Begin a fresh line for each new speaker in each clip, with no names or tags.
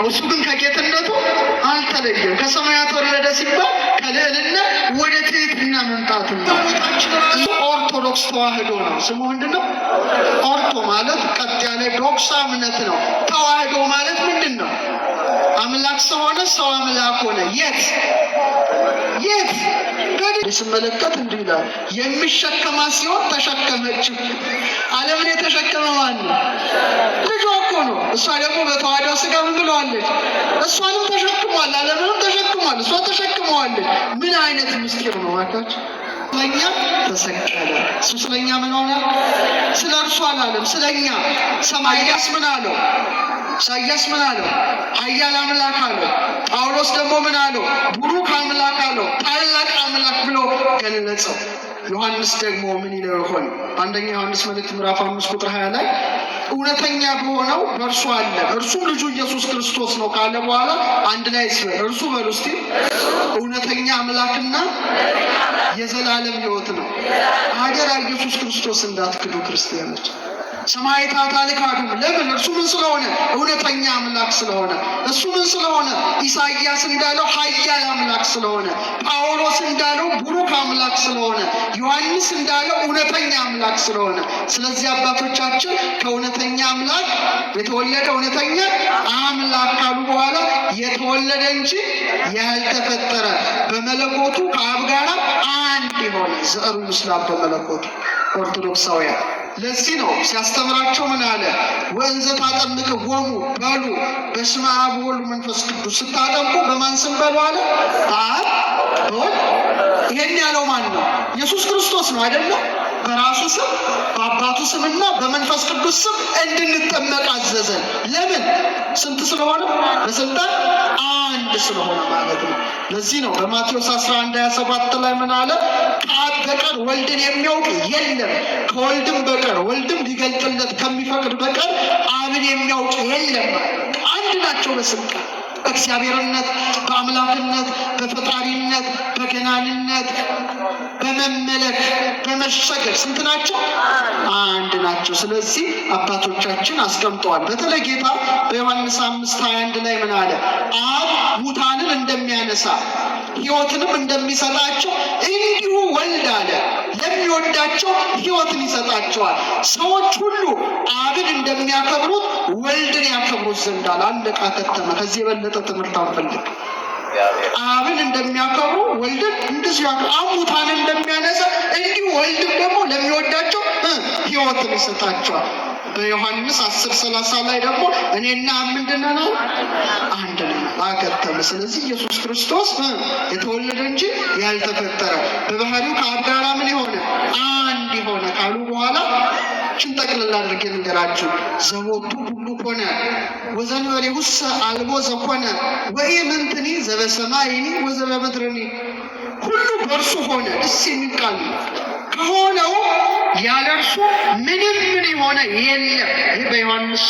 እሱ ግን ከጌትነቱ አልተለየም። ከሰማያት ወረደ ሲባል ከልዕልና ወደ ትሕትና መምጣቱ ነው። ኦርቶዶክስ ተዋህዶ ነው። ስሙ ምንድነው? ኦርቶ ማለት ቀጥ ያለ ዶክሳ እምነት ነው። ተዋህዶ ማለት ምንድነው? አምላክ ሰው ሆነ፣ ሰው አምላክ ሆነ። የት ስመለከት እንዲህ ይላል፣ የሚሸከማ ሲሆን ተሸከመችው። ዓለምን የተሸከመ ማን ነው? ልጇ እኮ ነው። እሷ ደግሞ በተዋህዶ ሥጋ ምን ብለዋለች? እሷንም ተሸክሟል፣ ዓለምንም ተሸክሟል፣ እሷ ተሸክመዋለች። ምን አይነት ምስጢር ነው ማካችሁ! ስለኛ ተሰቀለ። እሱ ስለኛ ምን ሆነ? ስለ እርሱ አላለም፣ ስለኛ። ኢሳይያስ ምን አለው? ኃያል አምላክ አለው። ጳውሎስ ደግሞ ምን አለው? ቡሩክ አምላክ አለው። ታላቅ አምላክ ብሎ ገለጸው። ዮሐንስ ደግሞ ምን ይለው ይሆን? አንደኛ ዮሐንስ መልእክት ምዕራፍ 5 ቁጥር 20 ላይ እውነተኛ በሆነው በእርሱ አለ፣ እርሱም ልጁ ኢየሱስ ክርስቶስ ነው ካለ በኋላ አንድ ላይ እርሱ በሉ እስቲ እውነተኛ አምላክና የዘላለም ሕይወት ነው። አደራ ኢየሱስ ክርስቶስ እንዳትክዱ ክርስቲያኖች። ሰማዕታት አልካዱም። ለምን? እርሱ ምን ስለሆነ? እውነተኛ አምላክ ስለሆነ። እሱ ምን ስለሆነ? ኢሳይያስ እንዳለው ኃያል አምላክ ስለሆነ፣ ጳውሎስ እንዳለው ቡሩክ አምላክ ስለሆነ፣ ዮሐንስ እንዳለው እውነተኛ አምላክ ስለሆነ። ስለዚህ አባቶቻችን ከእውነተኛ አምላክ የተወለደ እውነተኛ አምላክ ካሉ በኋላ የተወለደ እንጂ ያልተፈጠረ በመለኮቱ ከአብ ጋር አንድ የሆነ ዘሩ ምስለ አብ በመለኮቱ ኦርቶዶክሳውያን። ለዚህ ነው ሲያስተምራቸው ምን አለ? ወእንዘ ታጠምቅዎሙ በሉ በስመ አብ ወወልድ ወመንፈስ ቅዱስ። ስታጠምቁ በማን ስም በሉ አለ? አብ ወልድ። ይሄን ያለው ማን ነው? ኢየሱስ ክርስቶስ ነው አይደለም? በራሱ ስም በአባቱ ስምና በመንፈስ ቅዱስ ስም እንድንጠመቅ አዘዘን። ለምን? ስንት ስለሆነ? በስልጣን አንድ ስለሆነ ማለት ነው። ለዚህ ነው በማቴዎስ 11:27 ላይ ምን አለ? ከአብ በቀር ወልድን የሚያውቅ የለም፣ ከወልድም በቀር ወልድም ሊገልጥለት ከሚፈቅድ በቀር አብን የሚያውቅ የለም። አንድ ናቸው በስልጣን በእግዚአብሔርነት፣ በአምላክነት፣ በፈጣሪነት፣ በገናንነት፣ በመመለክ፣ በመሸገር ስንት ናቸው? አንድ ናቸው። ስለዚህ አባቶቻችን አስቀምጠዋል። በተለይ ጌታ በዮሐንስ 5:21 ላይ ምን አለ? አብ ሙታንን እንደሚያነሳ ሕይወትንም እንደሚሰጣቸው እንዲሁ ወልድ አለ ለሚወዳቸው ሕይወትን ይሰጣቸዋል። ሰዎች ሁሉ አብን እንደሚያከብሩት ወልድን ያከብሩት ዘንድ አለ። አለቃ ከተመ። ከዚህ የበለጠ ትምህርት አንፈልግ። አብን እንደሚያከብሩ ወልድን እንደዚሁ አብ ሙታንን እንደሚያነሳ እንዲሁ ወልድም ደግሞ ለሚወዳቸው ሕይወትን ይሰጣቸዋል። በዮሐንስ 10:30 ላይ ደግሞ እኔና ምንድን ነን? አንድ ነን አከተመ። ስለዚህ ኢየሱስ ክርስቶስ የተወለደ እንጂ ያልተፈጠረ በባህሪው ከአብ ጋር ምን የሆነ አንድ የሆነ ካሉ በኋላ ጠቅልላ አድርጌ ልንገራችሁ። ዘቦቱ ሁሉ ኮነ ወዘንበሌሁሰ አልቦ ዘኮነ ወኢምንትኒ ዘበሰማይኒ ወዘበምድርኒ። ሁሉ በእርሱ ሆነ። ደስ የሚል ቃል ከሆነው ያለ እርሱ ምንም ምን የሆነ የለም። ይህ በዮሐንስ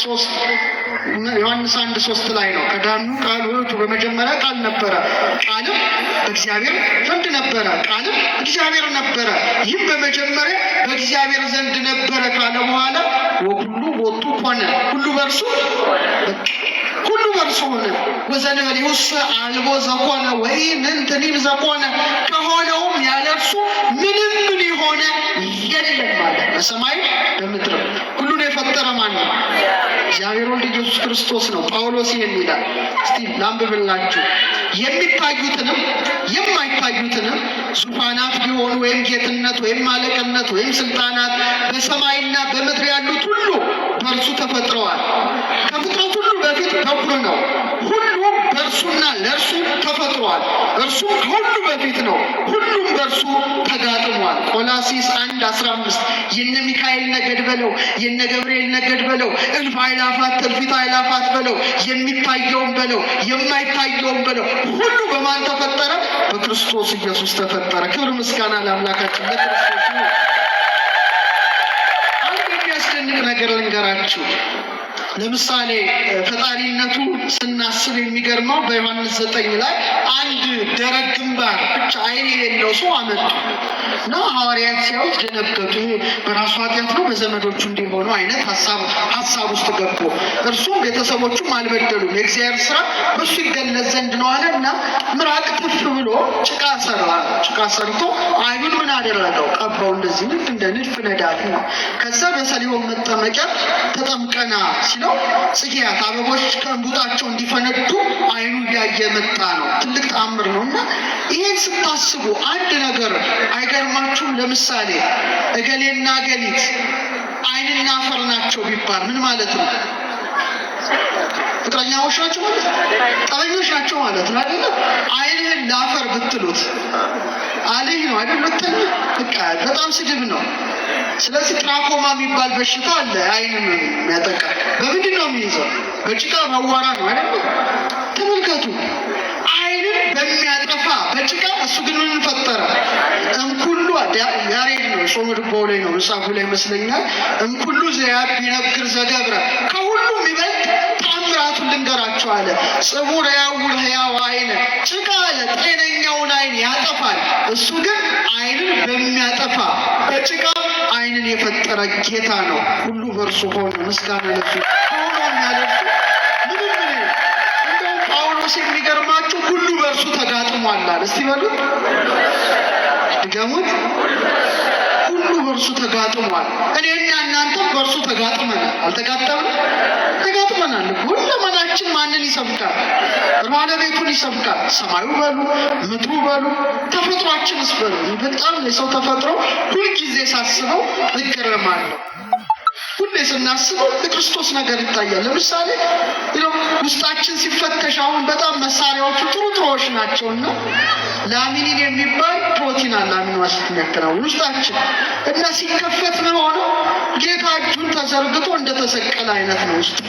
1:3 ላይ ነው። ቀዳሚ ቃል ውእቱ፣ በመጀመሪያ ቃል ነበረ፣ ቃልም በእግዚአብሔር ዘንድ ነበረ፣ ቃልም እግዚአብሔር ነበረ። ይህም በመጀመሪያ በእግዚአብሔር ዘንድ ነበረ ካለ በኋላ ወሁሉ ቦቱ ሆነ፣ ሁሉ በእርሱ ሆነ። ወዘንበሌሁሰ አልቦ ዘኮነ ወኢምንትኒ ዘኮነ፣ ከሆነውም ያለ እርሱ ምንም ምን የሆነ የለም ማለት በሰማይ በምድር ሁሉን የፈጠረ ማን ነው? እግዚአብሔር ወልድ ኢየሱስ ክርስቶስ ነው። ጳውሎስ ይሄን ይላል። እስቲ ላንብብላችሁ። የሚታዩትንም የማይታዩትንም ዙፋናት ቢሆኑ ወይም ጌትነት ወይም አለቅነት ወይም ስልጣናት በሰማይና በምድር ያሉት ሁሉ በእርሱ ተፈጥረዋል። ከፍጥረት ሁሉ በፊት በኩር ነው። ሁሉም በእርሱና ለእርሱ ተፈጥሯል። እርሱም ከሁሉ በፊት ነው፣ ሁሉም በእርሱ ተጋጥሟል። ቆላስይስ 1:15 የነ ሚካኤል ነገድ በለው፣ የነ ገብርኤል ነገድ በለው፣ እልፍ አእላፋት እልፊት አእላፋት በለው፣ የሚታየውን በለው፣ የማይታየውን በለው፣ ሁሉ በማን ተፈጠረ? በክርስቶስ ኢየሱስ ተፈጠረ። ክብር ምስጋና ለአምላካችን ለክርስቶስ ነው። አንድ የሚያስደንቅ ነገር ልንገራችሁ። ለምሳሌ ፈጣሪነቱ ስናስብ የሚገርመው በዮሐንስ 9 ላይ አንድ ደረቅ ግንባር ብቻ አይን የሌለው ሰው አመጡ እና ሐዋርያት ሲያዩት ደነገጡ። በራሱ ኃጢአት ነው በዘመዶቹ እንዲሆኑ አይነት ሀሳብ ውስጥ ገቡ። እርሱም ቤተሰቦቹም አልበደሉም፣ የእግዚአብሔር ስራ በሱ ይገለጽ ዘንድ ነው አለ እና ምራቅ ትፍ ብሎ ጭቃ ሰርቶ አይኑን ምን አደረገው? ቀባው። እንደዚህ ልክ እንደ ንድፍ ነዳፊ ነው። ከዛ በሰሊሆም መጠመቂያ ተጠምቀና ሲለው ጽጌያት አበቦች ከእንቡጣቸው እንዲፈነዱ አይኑ እያየ መጣ ነው። ትልቅ ተአምር ነው እና ይህን ስታስቡ አንድ ነገር አይገርማችሁም? ለምሳሌ እገሌና እገሊት አይንና አፈር ናቸው ቢባል ምን ማለት ነው? ፍቅረኛዎች ናቸው ማለት ነው። ጠበኞች ናቸው ማለት ነው አይደል? አይንህን ለአፈር ብትሉት አለኝ ነው አይደል? በቃ በጣም ስድብ ነው። ስለዚህ ትራኮማ የሚባል በሽታ አለ፣ አይንን የሚያጠቃ። በምንድን ነው የሚይዘው? በጭቃ ማዋራ ነው አይደል? ተመልከቱ፣ አይንን በሚያጠፋ በጭቃ እሱ ግን ምን ፈጠረ? እንኩሉ ያሬድ ነው ጾመ ድጓው ላይ ነው መጽሐፉ ላይ ይመስለኛል። እንኩሉ ዘያብ ቢነግር ዘገብረ ከሁሉም ይበልጥ ተአምራቱን ልንገራቸው አለ። ጽቡር ያውር ሕያው አይን ጭቃ አለ ጤነኛውን አይን ያጠፋል፣ እሱ ግን አይንን በሚያጠፋ በጭቃ አይንን የፈጠረ ጌታ ነው። ሁሉ በእርሱ ሆነ፣ ምስጋና ለሱ ሆኖ የሚያለሱ ምንም እንደውም ጳውሎስ የሚገርማችሁ ሁሉ በእርሱ ተጋጥሟል አለ። እስቲ በሉ ድገሙት። ሁሉ በእርሱ ተጋጥሟል። እኔና እናንተም በእርሱ ተጋጥመናል። አልተጋጠምንም? ተጋጥመናል። ሁለመናችን ማንን ይሰብካል? ባለቤቱን ይሰብካል። ሰማዩ በሉ ምድሩ በሉ ተፈጥሯችንስ በሉ። በጣም የሰው ተፈጥሮ ሁልጊዜ ሳስበው እገረማለሁ። ሁሌ ስናስበው የክርስቶስ ነገር ይታያል። ለምሳሌ ውስጣችን ሲፈተሽ አሁን በጣም መሳሪያዎቹ ጥሩዎች ናቸውና ላሚኒን የሚባል ፕሮቲን አለ አሚኖ አሲድ የሚያከናውን ውስጣችን እና ሲከፈት ነው ሆኖ ጌታ እጁን ተዘርግቶ እንደተሰቀለ አይነት ነው ውስጥ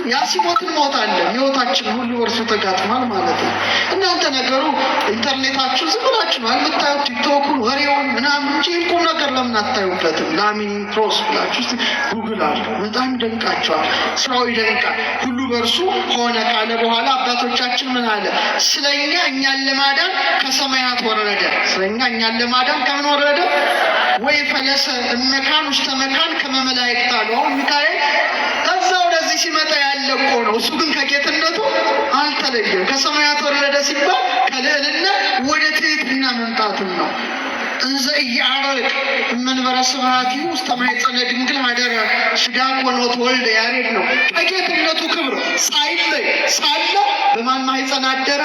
ያ ሲሞት እንሞታለን። ሕይወታችን ሁሉ እርሱ ተጋጥሟል ማለት ነው። እናንተ ነገሩ ኢንተርኔታችሁ ዝም ብላችሁ ነው የምታዩት፣ ቲክቶኩን ወሬውን ምናምን እንጂ ቁም ነገር ለምን አታዩበትም? ላሚን ፕሮስ ብላችሁ ጉግል አለ። በጣም ይደንቃቸዋል። ስራው ይደንቃል። ሁሉ በእርሱ ሆነ ካለ በኋላ አባቶቻችን ምን አለ? ስለኛ እኛን ለማዳን ከሰማያት ወረደ። ስለኛ እኛን ለማዳን ከምን ወረደ? ወይ ፈለሰ እመካን ውስተ መካን ከመመላእክት አሉ። አሁን ሚካኤል ከዛ ወደዚህ ሲመጣ ያለ እኮ ነው። እሱ ግን ከጌትነቱ አልተለየም። ከሰማያት ወረደ ሲባል ከልዕልና ወደ ትሕትና መምጣቱን ነው። እንዘ ኢያዕረግ እመንበረ ስብሐቲሁ ውስተ ማኅፀነ ድንግል ኀደረ ሥጋ ኮኖት ወልደ ያሬድ ነው። ከጌትነቱ ክብር ሳይለይ ሳለ በማን ማኅፀን አደረ?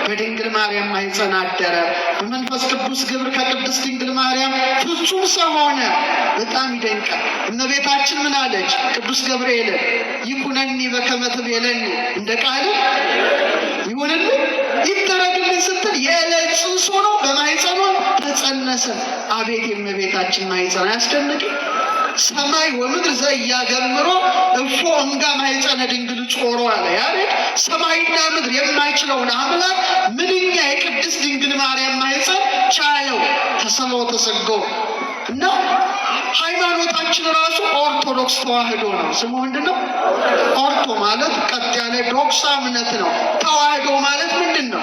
በድንግል ማርያም ማኅፀን አደረ። በመንፈስ ቅዱስ ግብር ከቅድስት ድንግል ማርያም ፍጹም ሰው ሆነ። በጣም ይደንቃል። እመቤታችን ምን አለች? ቅዱስ ገብርኤል ይኩነኒ በከመ ትቤለኒ፣ እንደ ቃል ይሁንልኝ ይደረግልኝ ስትል የዕለት ጽንስ ሆኖ በማኅፀኗ ተጸነሰ። አቤት የእመቤታችን ማኅፀን አያስደንቅም? ሰማይ ወምድር ዘኢያገምሮ እፎ እንጋ ማኅፀነ ድንግል ጾሮ አለ ያሬድ። ሰማይና ምድር የማይችለውን አምላክ ምንኛ የቅድስት ድንግል ማርያም ማኅፀን ቻለው። ተሰብኦ ተሰገው እና ሃይማኖታችን ራሱ ኦርቶዶክስ ተዋህዶ ነው። ስሙ ምንድን ነው? ኦርቶ ማለት ቀጥ ያለ ዶክሳ እምነት ነው። ተዋህዶ ማለት ምንድን ነው?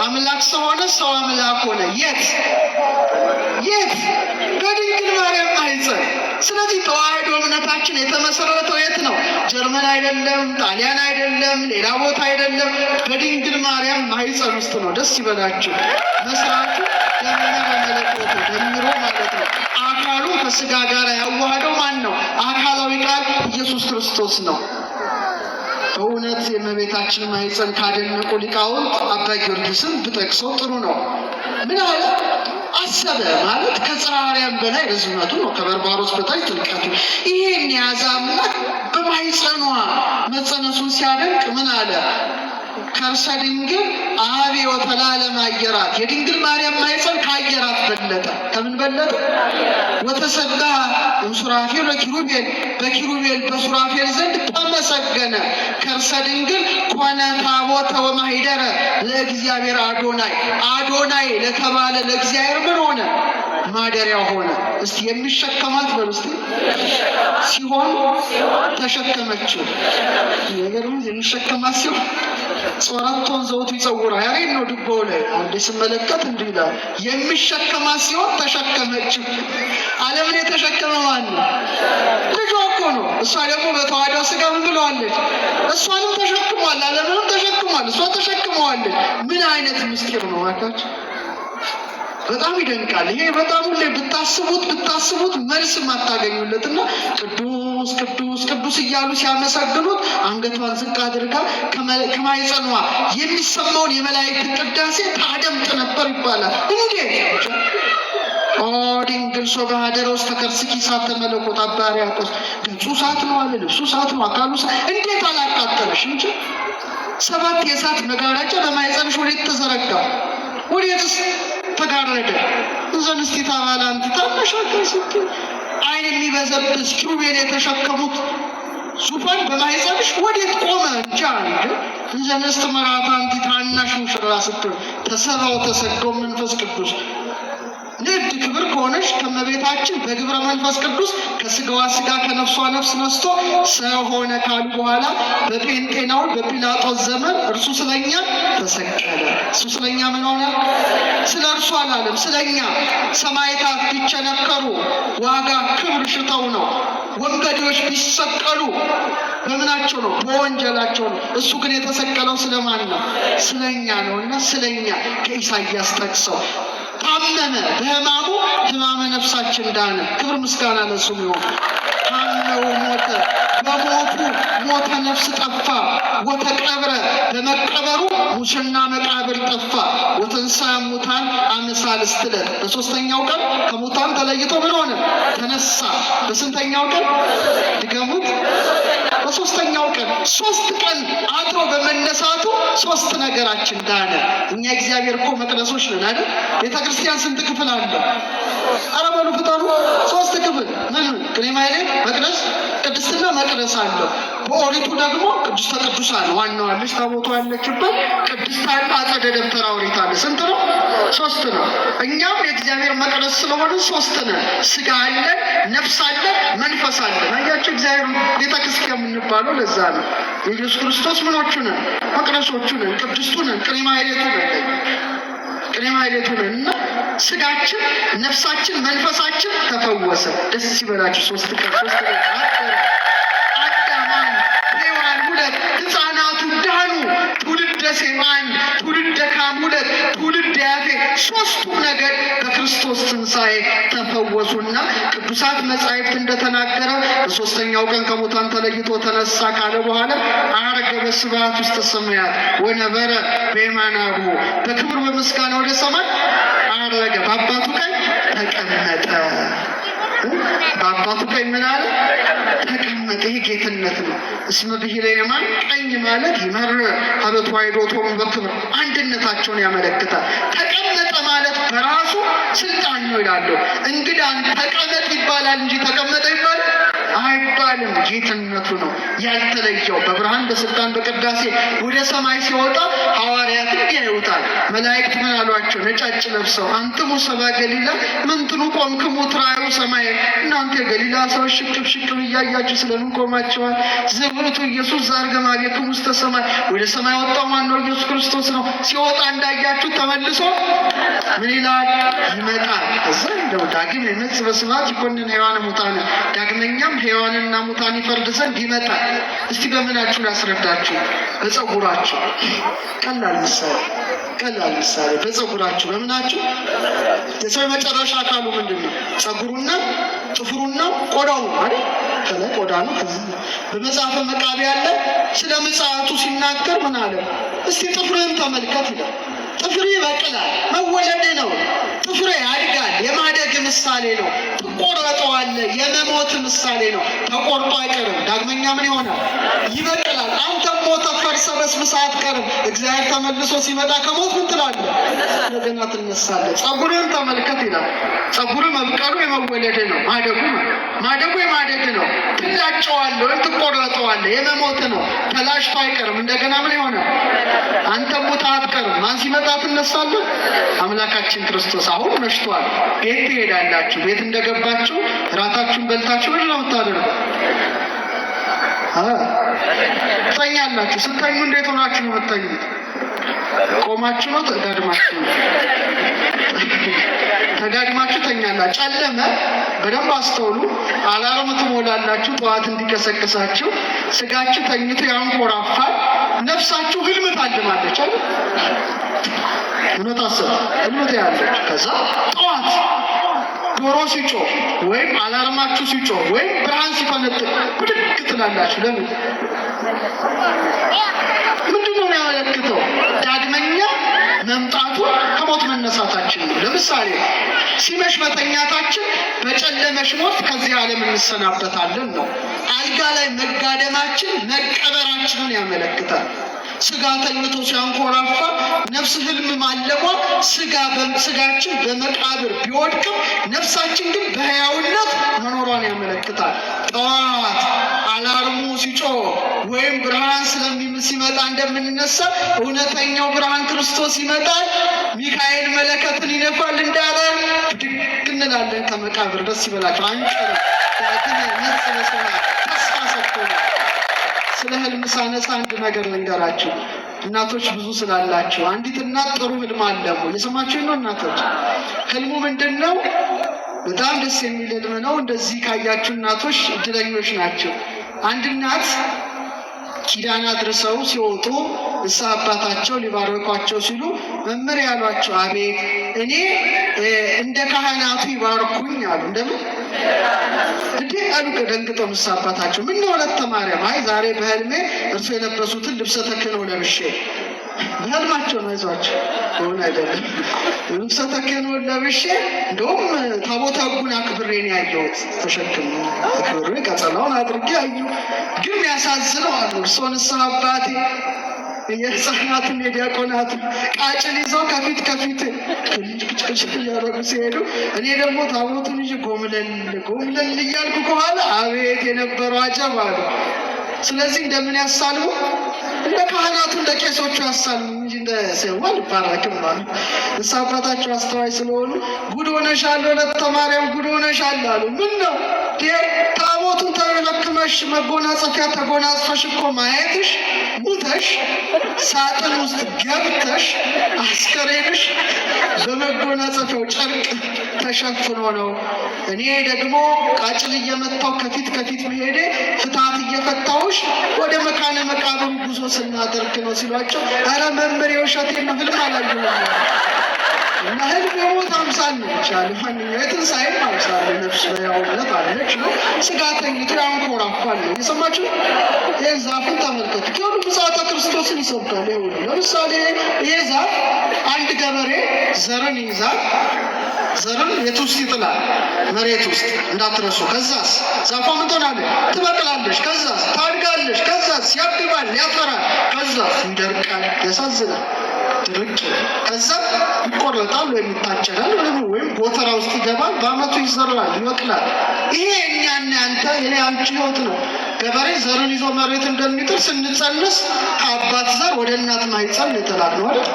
አምላክ ሰው ሆነ፣ ሰው አምላክ ሆነ። የት በድንግል ማርያም ማኅፀን። ስለዚህ ተዋህዶ እምነታችን የተመሰረተው የት ነው? ጀርመን አይደለም፣ ጣሊያን አይደለም፣ ሌላ ቦታ አይደለም፣ በድንግል ማርያም ማኅፀን ውስጥ ነው። ደስ ይበላችሁ። መስራቹ ደምረ በመለኮቱ ደምሮ ማለት ነው። አካሉ ከስጋ ጋር ያዋሃደው ማን ነው? አካላዊ ቃል ኢየሱስ ክርስቶስ ነው። በእውነት የእመቤታችን ማኅፀን ካደነቁ ሊቃውንት አባ ጊዮርጊስን ብጠቅሰው ጥሩ ነው። ምን አለ? አሰበ ማለት ከጽርሐ አርያም በላይ ርዝመቱ ነው፣ ከበርባሮስ በታች ጥልቀቱ። ይሄን የያዘ አምላክ በማኅፀኗ መጸነሱን ሲያደንቅ ምን አለ? ከርሰ ድንግል አብዮ ተላለም አየራት። የድንግል ማርያም ማኅፀን ከአየራት በለጠ። ከምን በለጠ? ወተሰጋ እምሱራፌል ለኪሩቤል፣ በኪሩቤል በሱራፌል ዘንድ ተመሰገነ። ከርሰ ድንግል ኮነ ታቦተ ወማኅደረ ለእግዚአብሔር አዶናይ። አዶናይ ለተባለ ለእግዚአብሔር ምን ሆነ? ማደሪያ ሆነ። እስቲ የሚሸከማት በሉ እስቲ ሲሆን ተሸከመችው። ነገርም የሚሸከማት ሲሆን ጾራቶን ዘውቱ ይጸውራ ያሬድ ነው። ድጓው ላይ አንዴ ስመለከት እንዲህ ይላል የሚሸከማት ሲሆን ተሸከመችው። ዓለምን የተሸከመ ማን ነው? ልጇ እኮ ነው። እሷ ደግሞ በተዋህዶ ሥጋ ምን ብለዋለች? እሷንም ተሸክሟል፣ ዓለምንም ተሸክሟል፣ እሷ ተሸክመዋለች። ምን አይነት ምስጢር ነው አካች! በጣም ይደንቃል። ይሄ በጣም ሁሌ ብታስቡት መልስ ማታገኙለትና ቅዱስ ቅዱስ ቅዱስ እያሉ ሲያመሰግኑት አንገቷን ዝቅ አድርጋ ከማይጸኗ የሚሰማውን የመላእክት ቅዳሴ ታደምጥ ነበር ይባላል። እንዴት ኦ ድንግል ሶበ ኀደረ ውስተ ከርሥኪ እሳተ መለኮት አባ ሕርያቆስ ገጹ እሳት ነው አለ፣ ልብሱ እሳት ነው፣ አካሉ እንዴት አላቃጠለሽ እንጂ 7 የእሳት መጋረጃ በማኅፀንሽ ወዴት ተዘረጋ? ወዴትስ ተጋረደ? እንዘንስቲ ታባላ አንቲ ታመሻከር ስትል ዓይን የሚበዘብዝ ኪሩቤል የተሸከሙት ዙፋን በማኅፀንሽ ወዴት ቆመ? እንጃ እንጂ እንዘንስት መራታ አንቲ ታናሽ ሙሽራ ስትል ተሰባው ተሰገው መንፈስ ቅዱስ ንድ ክብር ከሆነች ከመቤታችን በግብረ መንፈስ ቅዱስ ከስጋዋ ስጋ ከነፍሷ ነፍስ ነስቶ ሰው ሆነ ካሉ በኋላ በጴንጤናው በጲላጦስ ዘመን እርሱ ስለኛ ተሰቀለ። እሱ ስለኛ ምን ሆነ? ስለ እርሱ አላለም፣ ስለኛ። ሰማዕታት ቢቸነከሩ ዋጋ ክብር ሽተው ነው። ወንበዴዎች ቢሰቀሉ በምናቸው ነው? በወንጀላቸው ነው። እሱ ግን የተሰቀለው ስለማን ነው? ስለኛ ነውና ስለኛ ከኢሳይያስ ጠቅሰው ታመመ፣ በሕማሙ ሕማመ ነፍሳችን ዳነ። ክብር ምስጋና ለእሱ ይሁን። ታመው ሞተ፣ በሞቱ ሞተ ነፍስ ጠፋ። ወተቀብረ፣ በመቀበሩ ሙስና መቃብር ጠፋ። ወተንሥአ እሙታን አመ ሣልስት ዕለት፣ በሦስተኛው ቀን ከሙታን ተለይቶ ምን ሆነ? ተነሳ። በስንተኛው ቀን ድገሙት? በሦስተኛው ቀን። 3 ቀን አድሮ በመነሳቱ 3 ነገራችን ዳነ። እኛ እግዚአብሔር እኮ መቅደሶች ነን አይደል? ቤተ ክርስቲያን ስንት ክፍል አለ? ኧረ በሉ ፍጠሩ። 3 ክፍል። ምን? ቅኔ ማኅሌት፣ መቅደስ፣ ቅድስትና መቅደስ አለው። በኦሪቱ ደግሞ ቅድስተ ቅዱሳን ዋናው አለች፣ ታቦቷ ያለችበት ቅድስት አለ፣ አጸደ ደብተራ ኦሪት አለ። ስንት ነው? 3 ነው። እኛም የእግዚአብሔር መቅደስ ስለሆነ 3 ነን። ሥጋ አለን፣ ነፍስ አለን፣ መንፈስ አለን። አያችሁ እግዚአብሔር ቤተ ክርስቲያን የምንባለው ለዛ ነው። የኢየሱስ ክርስቶስ ምኖቹ ነን? መቅደሶቹ ነን፣ ቅድስቱ ነን፣ ቅኔ ማኅሌቱ ነን። ቅኔ ማኅሌቱ ነን እና ሥጋችን፣ ነፍሳችን፣ መንፈሳችን ተፈወሰ። ደስ ይበላችሁ። 3 ቀን አዳም፣ ሔዋን 2፣ ሕፃናቱ ዳኑ። ትውልደ ሴም 1፣ ትውልደ ካም 2፣ ትውልደ ያፌት 3ቱም ነገድ በክርስቶስ ትንሣኤ ተፈወሱና ቅዱሳት መጻሕፍት እንደተናገረ በሦስተኛው ቀን ከሙታን ተለይቶ ተነሳ ካለ በኋላ ዐረገ በስብሐት ውስተ ሰማያት ወነበረ በየማነ አቡሁ፣ በክብር በምስጋና ወደ ሰማይ ዐረገ፣ በአባቱ ቀኝ ተቀመጠ። በአባቱ ቀኝ ምን አለ? ተቀመጠ። ይሄ ጌትነት ነው። እስመ ብሂለ የማን ቀኝ ማለት ይመር ሀበ ተዋሕዶቶሙ በክብር አንድነታቸውን ያመለክታል። ተቀመጠ ማለት በራሱ ስልጣን ነው ይላሉ። እንግዳን ተቀመጥ ይባላል እንጂ ተቀመጠ ይባላል አይባልም። ጌትነቱ ነው ያልተለየው። በብርሃን በስልጣን በቅዳሴ ወደ ሰማይ ሲወጣ ሐዋርያት ያዩታል። መላእክት ምን አሏቸው? ነጫጭ ለብሰው አንትሙ ሰብአ ገሊላ ምንትኑ ቆምክሙ ትራዩ ሰማይ፣ እናንተ የገሊላ ሰዎች ሽቅብ እያያችሁ ስለምን ቆማችኋል? ዝብርቱ ኢየሱስ ዘዐርገ እምኀቤክሙ ውስተ ሰማይ፣ ወደ ሰማይ ወጣው ማን ነው? ኢየሱስ ክርስቶስ ነው። ሲወጣ እንዳያችሁ ተመልሶ ምን ይላል? ይመጣል። እዛ እንደው ዳግም ይመጽእ በስብሐት ይኮንን ሕያዋነ ሙታነ፣ ዳግመኛም ሕያዋንና ሙታን ይፈርድ ዘንድ ይመጣል። እስቲ በምናችሁ ላስረዳችሁ? በፀጉራችሁ። ቀላል ምሳሌ በፀጉራችሁ። በምናችሁ? የሰው መጨረሻ አካሉ ምንድን ነው? ፀጉሩና ጥፍሩና ቆዳው አይደል? ከላይ ቆዳ ነው። በመጽሐፈ መቃብያን ላይ ስለ ምጽአቱ ሲናገር ምን አለ? እስቲ ጥፍርህን ተመልከት ይላል። ጥፍር ይበቅላል፣ መወለድ ነው። ጥፍር ያድጋል፣ የማደግ ምሳሌ ነው። ትቆረጠዋለህ፣ የመሞት ምሳሌ ነው። ተቆርጦ አይቀርም። ዳግመኛ ምን ይሆናል? ይበቅላል። አንተም ሞተህ ፈርሰህ በስብሰህ አትቀርም። እግዚአብሔር ተመልሶ ሲመጣ ከሞት ምን ትላለህ? እንደገና ትነሳለህ። ጸጉርን ተመልከት ይላል። ጸጉር መብቀሉ የመወለድ ነው። ማደጉ የማደግ ነው። ትላጨዋለህ ወይም ትቆረጠዋለህ፣ የመሞት ነው። ተላሽቶ አይቀርም። እንደገና ምን ይሆናል? አንተም ሞተህ አትቀርም። ማን ሲመጣ ትነሳለህ? አምላካችን ክርስቶስ። አሁን መሽቷል። ቤት ትሄዳላችሁ። ቤት እንደገባችሁ ራታችሁን በልታችሁ ምንድን ነው የምታደርጉት? ትተኛላችሁ። ስተኙ እንዴት ሆናችሁ ነው የምትተኙት? ቆማችሁ ነው? ተጋድማችሁ ነው? ተጋድማችሁ ተኛላችሁ። ጨለመ። በደንብ አስተውሉ። አላርም ትሞላላችሁ ጠዋት እንዲቀሰቅሳችሁ። ስጋችሁ ተኝቶ ያንኮራፋል። ነፍሳችሁ ህልም ታልማለች አይደል? እውነት አሰብ ህልም ታያለች። ከዛ ጠዋት ዶሮ ሲጮህ ወይም አላርማችሁ ሲጮህ ወይም ብርሃን ሲፈነጥቅ ብድግ ትላላችሁ። ለምን? ምንድን ነው የሚያመለክተው? ዳግመኛ መምጣቱ ከሞት መነሳታችን ነው። ለምሳሌ ሲመሽ መተኛታችን በጨለመሽ ሞት ከዚህ ዓለም እንሰናበታለን ነው። አልጋ ላይ መጋደማችን መቀበራችንን ያመለክታል። ስጋ ተኝቶ ሲያንኮራፋ ነፍስ ህልም ማለሟ ስጋችን በመቃብር ቢወድቅም ነፍሳችን ግን በሕያውነት መኖሯን ያመለክታል። ጠዋት አላርሙ ሲጮህ ወይም ብርሃን ሲመጣ እንደምንነሳ እውነተኛው ብርሃን ክርስቶስ ይመጣል። ሚካኤል መለከትን ይነፋል እንዳለ ብድግ እንላለን ከመቃብር። ደስ ይበላቸው። አንቀርም። ነፍስ በሰማይ ተስፋ ሰጥቶናል። ስለ ህልም ሳነሳ አንድ ነገር ልንገራችሁ። እናቶች ብዙ ስላላችሁ፣ አንዲት እናት ጥሩ ህልም አለሙ። የሰማችሁ ነው እናቶች? ህልሙ ምንድን ነው? በጣም ደስ የሚል ህልም ነው። እንደዚህ ካያችሁ እናቶች እድለኞች ናቸው። አንድ እናት ኪዳን አድርሰው ሲወጡ ንስሐ አባታቸው ሊባርኳቸው ሲሉ መምህር ያሏቸው፣ አቤት እኔ እንደ ካህናቱ ይባርኩኝ አሉ። እንደምን እንዴ አሉ። ደንግጠው ንስሐ አባታቸው ምን ነው ወለተ ማርያም? አይ ዛሬ በህልሜ እርሱ የለበሱትን ልብሰ ተክህኖ ለብሼ። በህልማቸው ነው ይዟቸው ሆነ አይደለም። ልብሰ ተክህኖ ለብሼ እንደውም ታቦተ ሕጉን አክብሬ ነው ያየሁት። ተሸክሞ አክብሬ ቀጸላውን አድርጌ አየሁ። ግን ያሳዝነው አሉ እርሶ ንስሐ አባቴ የህፃናትን የዲያቆናትን ቃጭል ይዘው ከፊት ጭቅጭቅ እያደረጉ ሲሄዱ እኔ ደግሞ ታቦቱን ይዤ ጎምለል እያልኩ ከኋላ አቤት የነበረው አጀብ አሉ። ስለዚህ እንደምን ያሳልሙ? እንደ ካህናቱ እንደ ቄሶቹ ያሳልሙ እንጂ እንደ ሰው አልባረክም አሉ። ንስሐ አባታቸው አስተዋይ ስለሆኑ ጉድ ሆነሻል ወለተ ማርያም ጉድ ሆነሻል አሉ። ምን ነው ታቦቱን ተለክመሽ መጎናጸፊያ ተጎናጽፈሽ እኮ ማየትሽ ሙተሽ ሳጥን ውስጥ ገብተሽ አስከሬንሽ በመጎናጸፊያው ጨርቅ ተሸፍኖ ነው። እኔ ደግሞ ቃጭል እየመታው ከፊት መሄዴ ፍትሐት እየፈታሁሽ ወደ መካነ መቃብሩ ጉዞ ስናደርግ ነው ሲሏቸው፣ ኧረ መምህር የውሸቴን ነው ህልም አላየሁም እና ህልም የሞት አምሳል ነው ይቻላል። ማንኛው የትንሣኤም አምሳል ነፍስ በሕያውነት አለች ነው። ስጋ ተኝቶ ያንኮራፋል ነው። የሰማችሁ? ይህን ዛፉን ተመልከቱ። ከሁሉ ምጽአተ ክርስቶስን ይሰብካል። ይሁሉ ለምሳሌ ይህ ዛፍ አንድ ገበሬ ዘርን ይይዛል። ዘርን የት ውስጥ ይጥላል? መሬት ውስጥ እንዳትረሱ። ከዛስ ዛፏ ምን ትሆናለች? ትበቅላለች። ከዛስ ታድጋለች። ከዛስ ያብባል፣ ያፈራል። ከዛስ ይደርቃል። ያሳዝናል። ድርቅ ከዛ ይቆረጣል ወይም ይታጨዳል ወይም ጎተራ ውስጥ ይገባል። በአመቱ ይዘራል፣ ይበቅላል። ይሄ እኛና ያንተ የኔ አንቺ ህይወት ነው። ገበሬ ዘርን ይዞ መሬት እንደሚጥል ስንጸንስ ከአባት ዘር ወደ እናት ማህፀን የተላክነው አይደል?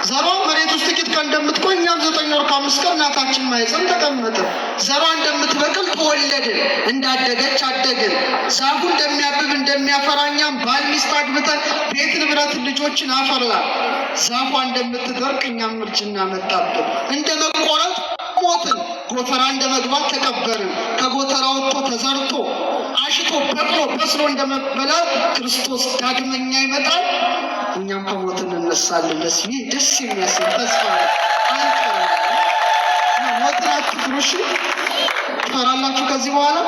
ዘሯ መሬት ውስጥ ጥቂት ቀን እንደምትቆይ እኛም 9 ወር ከ5 ቀን እናታችን ማህፀን ተቀመጠ። ዘሯ እንደምትበቅል ተወለድን፣ እንዳደገች አደግን። ዛፉ እንደሚያብብ እንደሚያፈራ እኛም ባል ሚስት አግብተን ቤት ንብረት ልጆችን አፈራን። ዛፏ እንደምትደርቅ እኛም እርጅና መጣብን። እንደ መቆረጥ ሞትን፣ ጎተራ እንደ መግባት ተቀበርን። ከጎተራ ወጥቶ ተዘርቶ አሽቶ በቅሎ በስሎ እንደመበላት ክርስቶስ ዳግመኛ ይመጣል። እኛም ከሞት እንነሳለን። ደስ የሚያሰኝ ተስፋ አንቀርም። ሞትን አትፍሩ። እሺ፣ ትፈራላችሁ ከዚህ በኋላ